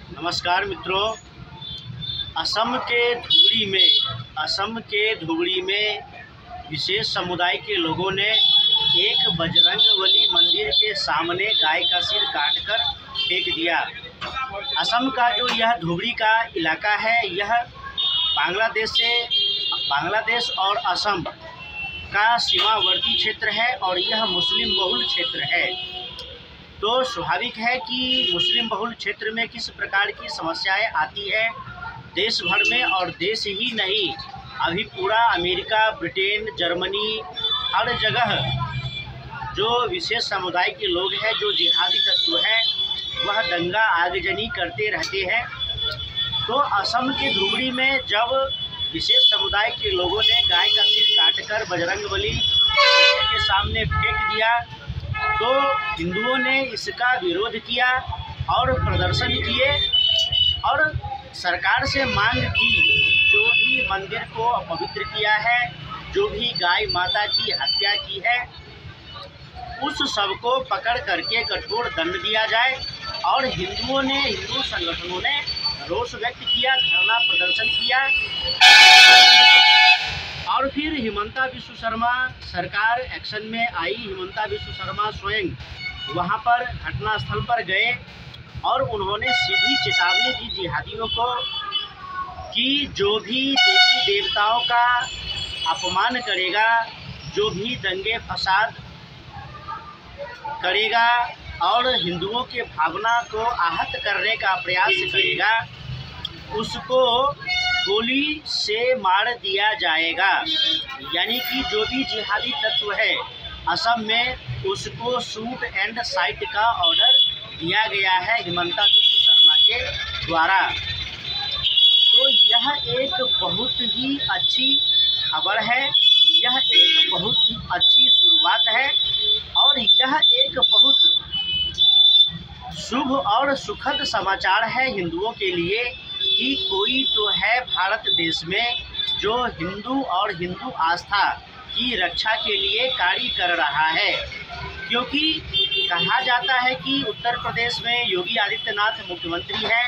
नमस्कार मित्रों। असम के धुबरी में विशेष समुदाय के लोगों ने एक बजरंगबली मंदिर के सामने गाय का सिर काटकर फेंक दिया। असम का जो यह धुबरी का इलाका है, यह बांग्लादेश और असम का सीमावर्ती क्षेत्र है और यह मुस्लिम बहुल क्षेत्र है। तो स्वाभाविक है कि मुस्लिम बहुल क्षेत्र में किस प्रकार की समस्याएं आती है देश भर में, और देश ही नहीं, अभी पूरा अमेरिका, ब्रिटेन, जर्मनी, हर जगह जो विशेष समुदाय के लोग हैं, जो जिहादी तत्व हैं, वह दंगा आगजनी करते रहते हैं। तो असम के धुबरी में जब विशेष समुदाय के लोगों ने गाय का सिर काटकर बजरंगबली मंदिर के सामने फेंक दिया, तो हिंदुओं ने इसका विरोध किया और प्रदर्शन किए और सरकार से मांग की, जो भी मंदिर को अपवित्र किया है, जो भी गाय माता की हत्या की है, उस सबको पकड़ करके कठोर दंड दिया जाए। और हिंदू संगठनों ने रोष व्यक्त किया, धरना प्रदर्शन किया। और फिर हिमंता विश्व शर्मा सरकार एक्शन में आई। हिमंता विश्व शर्मा स्वयं वहां पर घटनास्थल पर गए और उन्होंने सीधी चेतावनी दी जिहादियों को कि जो भी देवी देवताओं का अपमान करेगा, जो भी दंगे फसाद करेगा और हिंदुओं के भावना को आहत करने का प्रयास करेगा, उसको गोली से मार दिया जाएगा। यानी कि जो भी जिहादी तत्व है असम में, उसको शूट एंड साइट का ऑर्डर दिया गया है हिमंता विश्व शर्मा के द्वारा। तो यह एक बहुत ही अच्छी खबर है, यह एक बहुत ही अच्छी शुरुआत है और यह एक बहुत शुभ और सुखद समाचार है हिंदुओं के लिए कि कोई तो है भारत देश में जो हिंदू और हिंदू आस्था की रक्षा के लिए कार्य कर रहा है। क्योंकि कहा जाता है कि उत्तर प्रदेश में योगी आदित्यनाथ मुख्यमंत्री है,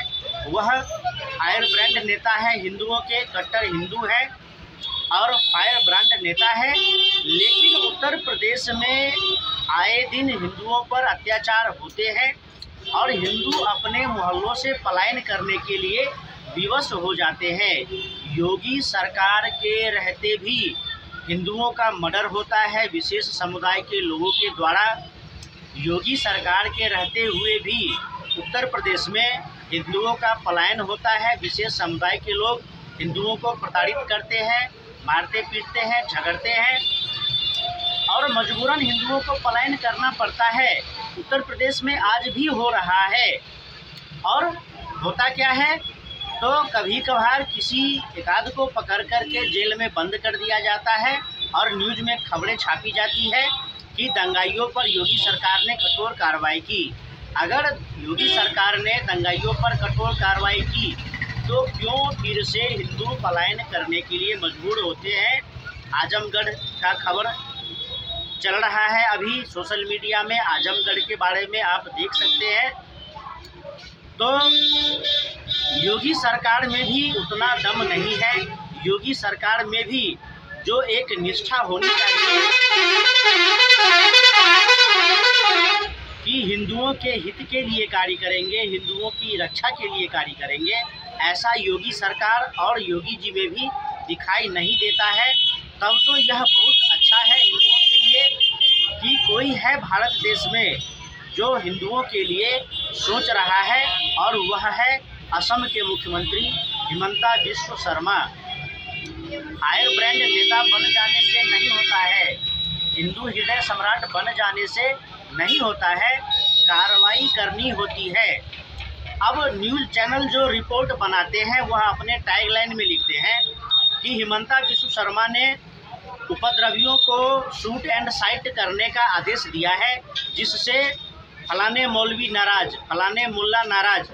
वह फायर ब्रांड नेता है, हिंदुओं के कट्टर हिंदू है और फायर ब्रांड नेता है। लेकिन उत्तर प्रदेश में आए दिन हिंदुओं पर अत्याचार होते हैं और हिंदू अपने मोहल्लों से पलायन करने के लिए विवश हो जाते हैं। योगी सरकार के रहते भी हिंदुओं का मर्डर होता है विशेष समुदाय के लोगों के द्वारा। योगी सरकार के रहते हुए भी उत्तर प्रदेश में हिंदुओं का पलायन होता है। विशेष समुदाय के लोग हिंदुओं को प्रताड़ित करते हैं, मारते पीटते हैं, झगड़ते हैं और मजबूरन हिंदुओं को पलायन करना पड़ता है। उत्तर प्रदेश में आज भी हो रहा है। और होता क्या है, तो कभी कभार किसी एकाध को पकड़ करके जेल में बंद कर दिया जाता है और न्यूज़ में खबरें छापी जाती है कि दंगाइयों पर योगी सरकार ने कठोर कार्रवाई की। अगर योगी सरकार ने दंगाइयों पर कठोर कार्रवाई की तो क्यों फिर से हिंदू पलायन करने के लिए मजबूर होते हैं। आजमगढ़ का खबर चल रहा है अभी सोशल मीडिया में, आजमगढ़ के बारे में आप देख सकते हैं। तो योगी सरकार में भी उतना दम नहीं है। योगी सरकार में भी जो एक निष्ठा होनी चाहिए कि हिंदुओं के हित के लिए कार्य करेंगे, हिंदुओं की रक्षा के लिए कार्य करेंगे, ऐसा योगी सरकार और योगी जी में भी दिखाई नहीं देता है। तब तो यह बहुत अच्छा है हिंदुओं के लिए कि कोई है भारत देश में जो हिंदुओं के लिए सोच रहा है, और वह है असम के मुख्यमंत्री हिमंता विश्व शर्मा। फायर ब्रांड नेता बन जाने से नहीं होता है, हिंदू हृदय सम्राट बन जाने से नहीं होता है, कार्रवाई करनी होती है। अब न्यूज़ चैनल जो रिपोर्ट बनाते हैं वह अपने टैगलाइन में लिखते हैं कि हिमंता विश्व शर्मा ने उपद्रवियों को शूट एंड साइट करने का आदेश दिया है, जिससे फलाने मौलवी नाराज, फलाने मुल्ला नाराज।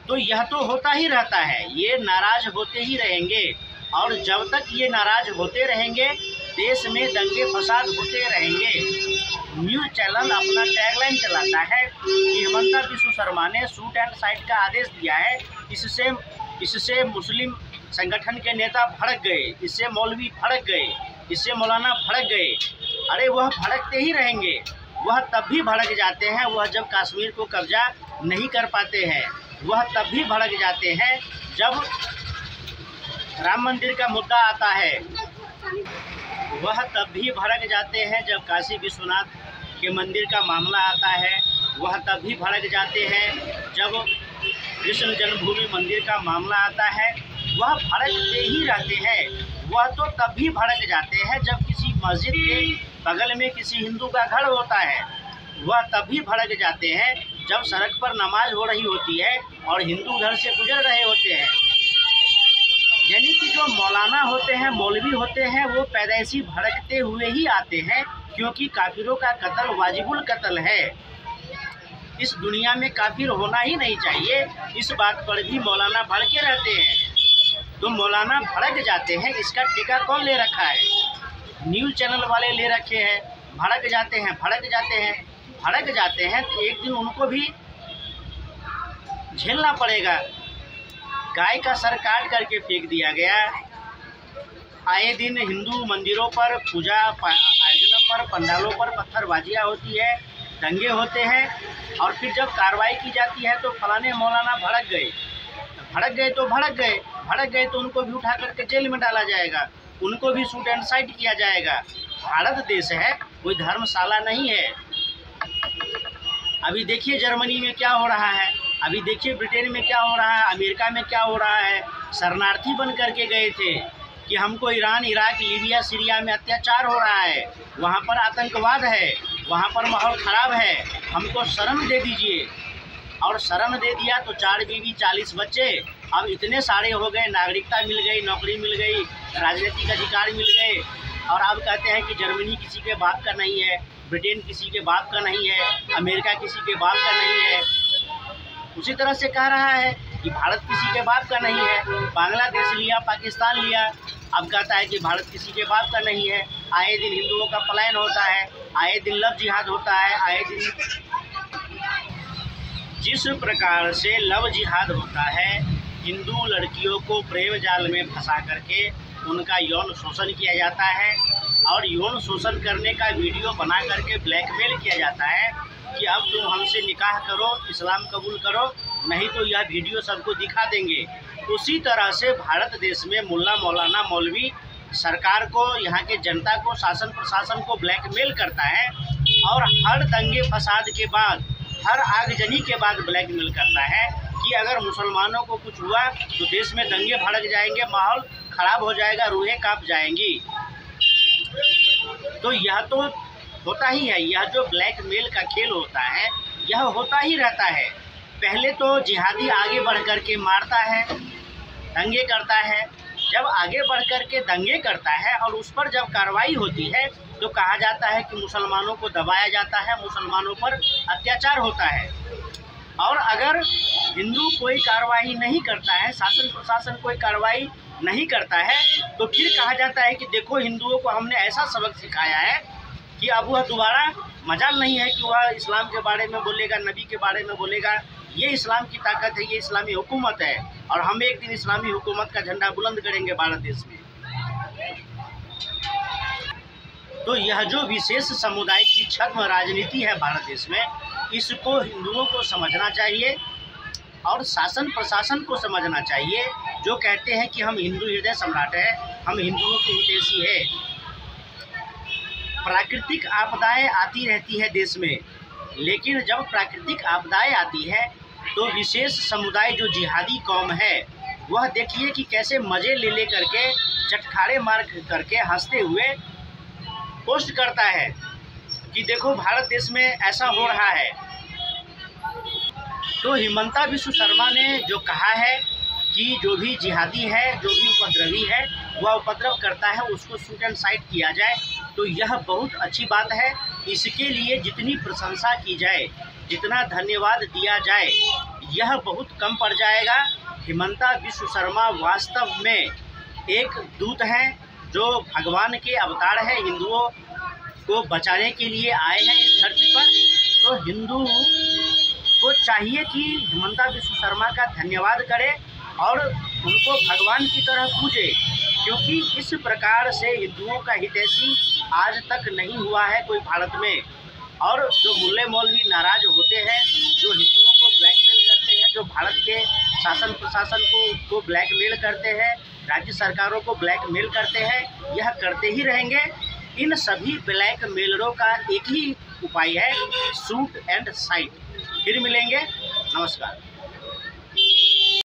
तो यह तो होता ही रहता है, ये नाराज होते ही रहेंगे और जब तक ये नाराज होते रहेंगे देश में दंगे फसाद होते रहेंगे। न्यूज़ चैनल अपना टैगलाइन चलाता है कि हिमंता विश्व शर्मा ने शूट एंड साइट का आदेश दिया है। इससे मुस्लिम संगठन के नेता भड़क गए, इससे मौलवी भड़क गए, इससे मौलाना भड़क गए। अरे वह भड़कते ही रहेंगे। वह तब भी भड़क जाते हैं वह जब कश्मीर को कब्जा नहीं कर पाते हैं। वह तब भी भड़क जाते हैं जब राम मंदिर का मुद्दा आता है। वह तब भी भड़क जाते हैं जब काशी विश्वनाथ के मंदिर का मामला आता है। वह तब भी भड़क जाते हैं जब कृष्ण जन्मभूमि मंदिर का मामला आता है। वह भड़कते ही रहते हैं। वह तो तब भी भड़क जाते हैं जब किसी मस्जिद के बगल में किसी हिंदू का घर होता है। वह तब भी भड़क जाते हैं जब सड़क पर नमाज हो रही होती है और हिंदू घर से गुजर रहे होते हैं। यानी कि जो मौलाना होते हैं, मौलवी होते हैं, वो पैदाइशी भड़कते हुए ही आते हैं, क्योंकि काफिरों का कत्ल वाजिबुल कत्ल है। इस दुनिया में काफिर होना ही नहीं चाहिए। इस बात पर भी मौलाना भड़के रहते हैं। तो मौलाना भड़क जाते हैं, इसका ठेका कौन ले रखा है? न्यूज़ चैनल वाले ले रखे हैं। भड़क जाते हैं, भड़क जाते हैं, भड़क जाते हैं, तो एक दिन उनको भी झेलना पड़ेगा। गाय का सर काट करके फेंक दिया गया। आए दिन हिंदू मंदिरों पर, पूजा आयोजनों पर, पंडालों पर पत्थरबाजियाँ होती है, दंगे होते हैं, और फिर जब कार्रवाई की जाती है तो फलाने मौलाना भड़क गए। भड़क गए तो भड़क गए, भड़क गए तो उनको भी उठा करके जेल में डाला जाएगा, उनको भी शूट एंड साइट किया जाएगा। भारत देश है, कोई धर्मशाला नहीं है। अभी देखिए जर्मनी में क्या हो रहा है, अभी देखिए ब्रिटेन में क्या हो रहा है, अमेरिका में क्या हो रहा है। शरणार्थी बन करके गए थे कि हमको ईरान, इराक, लीबिया, सीरिया में अत्याचार हो रहा है, वहाँ पर आतंकवाद है, वहाँ पर माहौल ख़राब है, हमको शरण दे दीजिए। और शरण दे दिया तो 4 बीवी 40 बच्चे, अब इतने सारे हो गए, नागरिकता मिल गई, नौकरी मिल गई, राजनीतिक अधिकार मिल गए, और अब कहते हैं कि जर्मनी किसी के बाप का नहीं है, ब्रिटेन किसी के बाप का नहीं है, अमेरिका किसी के बाप का नहीं है। उसी तरह से कह रहा है कि भारत किसी के बाप का नहीं है। बांग्लादेश लिया, पाकिस्तान लिया, अब कहता है कि भारत किसी के बाप का नहीं है। आए दिन हिंदुओं का पलायन होता है, आए दिन लव जिहाद होता है, आए दिन जिस प्रकार से लव जिहाद होता है, हिंदू लड़कियों को प्रेम जाल में फंसा करके उनका यौन शोषण किया जाता है, और यौन शोषण करने का वीडियो बना करके ब्लैकमेल किया जाता है कि अब तुम हमसे निकाह करो, इस्लाम कबूल करो, नहीं तो यह वीडियो सबको दिखा देंगे। उसी तरह से भारत देश में मुल्ला, मौलाना, मौलवी सरकार को, यहाँ के जनता को, शासन प्रशासन को ब्लैकमेल करता है, और हर दंगे फसाद के बाद, हर आगजनी के बाद ब्लैकमेल करता है कि अगर मुसलमानों को कुछ हुआ तो देश में दंगे भड़क जाएंगे, माहौल ख़राब हो जाएगा, रूहें कांप जाएंगी। तो यह तो होता ही है, यह जो ब्लैकमेल का खेल होता है यह होता ही रहता है। पहले तो जिहादी आगे बढ़ कर के मारता है, दंगे करता है, जब आगे बढ़ कर के दंगे करता है और उस पर जब कार्रवाई होती है तो कहा जाता है कि मुसलमानों को दबाया जाता है, मुसलमानों पर अत्याचार होता है। और अगर हिंदू कोई कार्रवाई नहीं करता है, शासन प्रशासन कोई कार्रवाई नहीं करता है, तो फिर कहा जाता है कि देखो हिंदुओं को हमने ऐसा सबक सिखाया है कि अब वह दोबारा मजाल नहीं है कि वह इस्लाम के बारे में बोलेगा, नबी के बारे में बोलेगा। ये इस्लाम की ताकत है, ये इस्लामी हुकूमत है, और हम एक दिन इस्लामी हुकूमत का झंडा बुलंद करेंगे भारत देश में। तो यह जो विशेष समुदाय की छद्म राजनीति है भारत देश में, इसको हिंदुओं को समझना चाहिए और शासन प्रशासन को समझना चाहिए, जो कहते हैं कि हम हिंदू हृदय सम्राट है, हम हिंदुओं के हितैषी है। प्राकृतिक आपदाएं आती रहती है देश में, लेकिन जब प्राकृतिक आपदाएं आती है तो विशेष समुदाय जो जिहादी कौम है, वह देखिए कि कैसे मज़े ले ले करके, चटखारे मार करके, हंसते हुए पोस्ट करता है कि देखो भारत देश में ऐसा हो रहा है। तो हिमंता विश्व शर्मा ने जो कहा है कि जो भी जिहादी है, जो भी उपद्रवी है, वह उपद्रव करता है, उसको शूट एंड साइट किया जाए, तो यह बहुत अच्छी बात है। इसके लिए जितनी प्रशंसा की जाए, जितना धन्यवाद दिया जाए, यह बहुत कम पड़ जाएगा। हिमंता विश्व शर्मा वास्तव में एक दूत हैं, जो भगवान के अवतार है, हिंदुओं को बचाने के लिए आए हैं इस धरती पर, तो हिंदू को चाहिए कि हिमंता बिस्व शर्मा का धन्यवाद करे और उनको भगवान की तरह पूजे, क्योंकि इस प्रकार से हिंदुओं का हितैषी आज तक नहीं हुआ है कोई भारत में। और जो मुल्ले मौलवी नाराज होते हैं, जो हिंदुओं को ब्लैकमेल करते हैं, जो भारत के शासन प्रशासन को ब्लैकमेल करते हैं, राज्य सरकारों को ब्लैकमेल करते हैं, यह करते ही रहेंगे। इन सभी ब्लैकमेलरों का एक ही उपाय है, शूट एंड साइट। फिर मिलेंगे, नमस्कार।